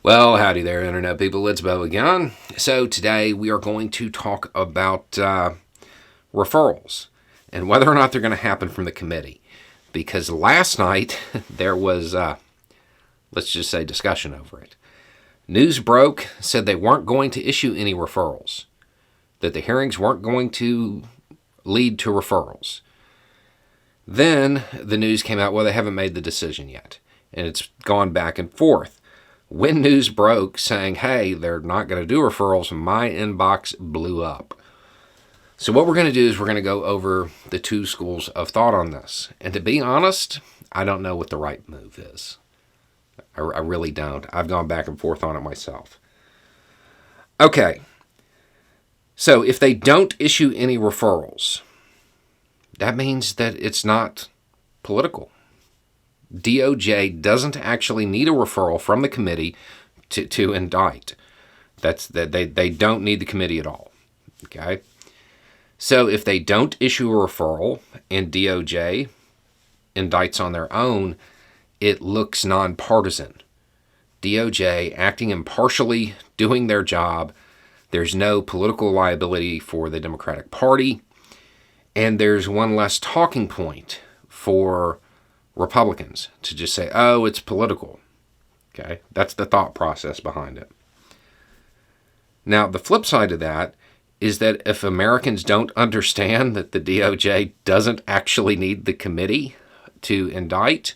Well, howdy there, Internet people. It's Bo again. So, today we are going to talk about referrals and whether or not they're going to happen from the committee. Because last night there was, let's just say, discussion over it. News broke, said they weren't going to issue any referrals, that the hearings weren't going to lead to referrals. Then the news came out, well, they haven't made the decision yet. And it's gone back and forth. When news broke saying, hey, they're not going to do referrals, my inbox blew up. So what we're going to do is we're going to go over the two schools of thought on this. And to be honest, I don't know what the right move is. I really don't. I've gone back and forth on it myself. Okay. So if they don't issue any referrals, that means that it's not political. DOJ doesn't actually need a referral from the committee to indict. They don't need the committee at all. Okay? So if they don't issue a referral and DOJ indicts on their own, it looks nonpartisan. DOJ acting impartially, doing their job. There's no political liability for the Democratic Party. And there's one less talking point for Republicans to just say, oh, it's political. Okay, that's the thought process behind it. Now, the flip side of that is that if Americans don't understand that the DOJ doesn't actually need the committee to indict,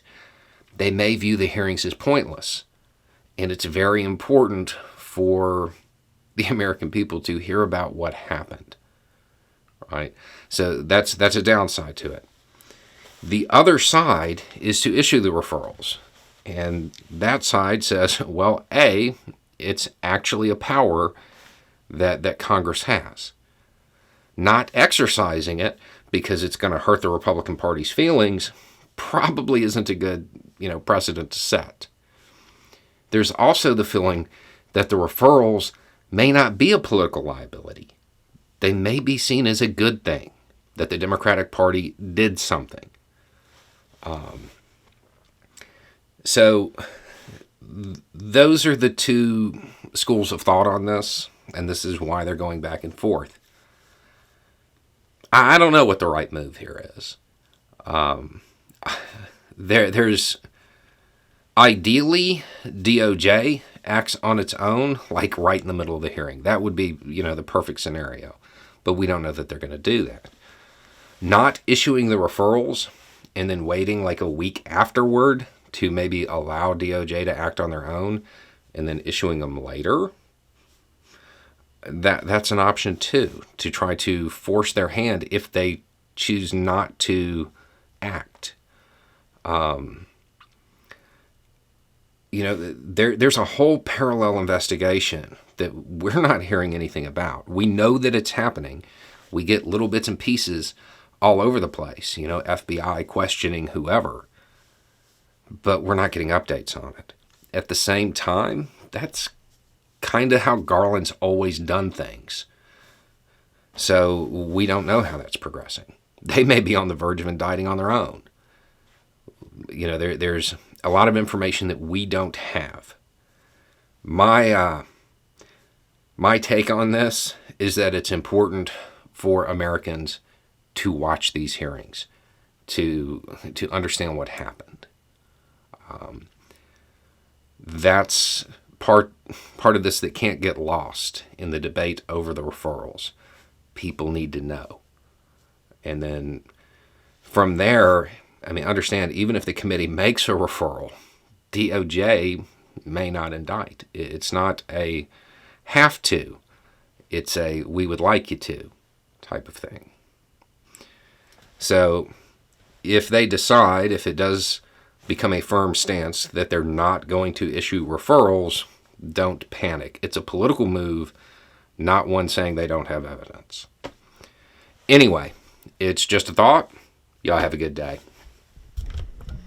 they may view the hearings as pointless. And it's very important for the American people to hear about what happened. Right? So that's a downside to it. The other side is to issue the referrals. And that side says, well, A, it's actually a power that Congress has. Not exercising it because it's going to hurt the Republican Party's feelings probably isn't a good, precedent to set. There's also the feeling that the referrals may not be a political liability. They may be seen as a good thing, that the Democratic Party did something. So those are the two schools of thought on this, and this is why they're going back and forth. I don't know what the right move here is. There's ideally DOJ acts on its own, like right in the middle of the hearing. That would be, the perfect scenario, but we don't know that they're going to do that. Not issuing the referrals and then waiting like a week afterward to maybe allow DOJ to act on their own and then issuing them later, that's an option too, to try to force their hand if they choose not to act. There's a whole parallel investigation that we're not hearing anything about. We know that it's happening. We get little bits and pieces all over the place, FBI questioning whoever, but we're not getting updates on it. At the same time, that's kind of how Garland's always done things. So we don't know how that's progressing. They may be on the verge of indicting on their own. There's a lot of information that we don't have. My take on this is that it's important for Americans to watch these hearings, to understand what happened. That's part of this that can't get lost in the debate over the referrals. People need to know. And then from there, understand, even if the committee makes a referral, DOJ may not indict. It's not a have to. It's a we would like you to type of thing. So if they decide, if it does become a firm stance that they're not going to issue referrals, don't panic. It's a political move, not one saying they don't have evidence. Anyway, it's just a thought. Y'all have a good day.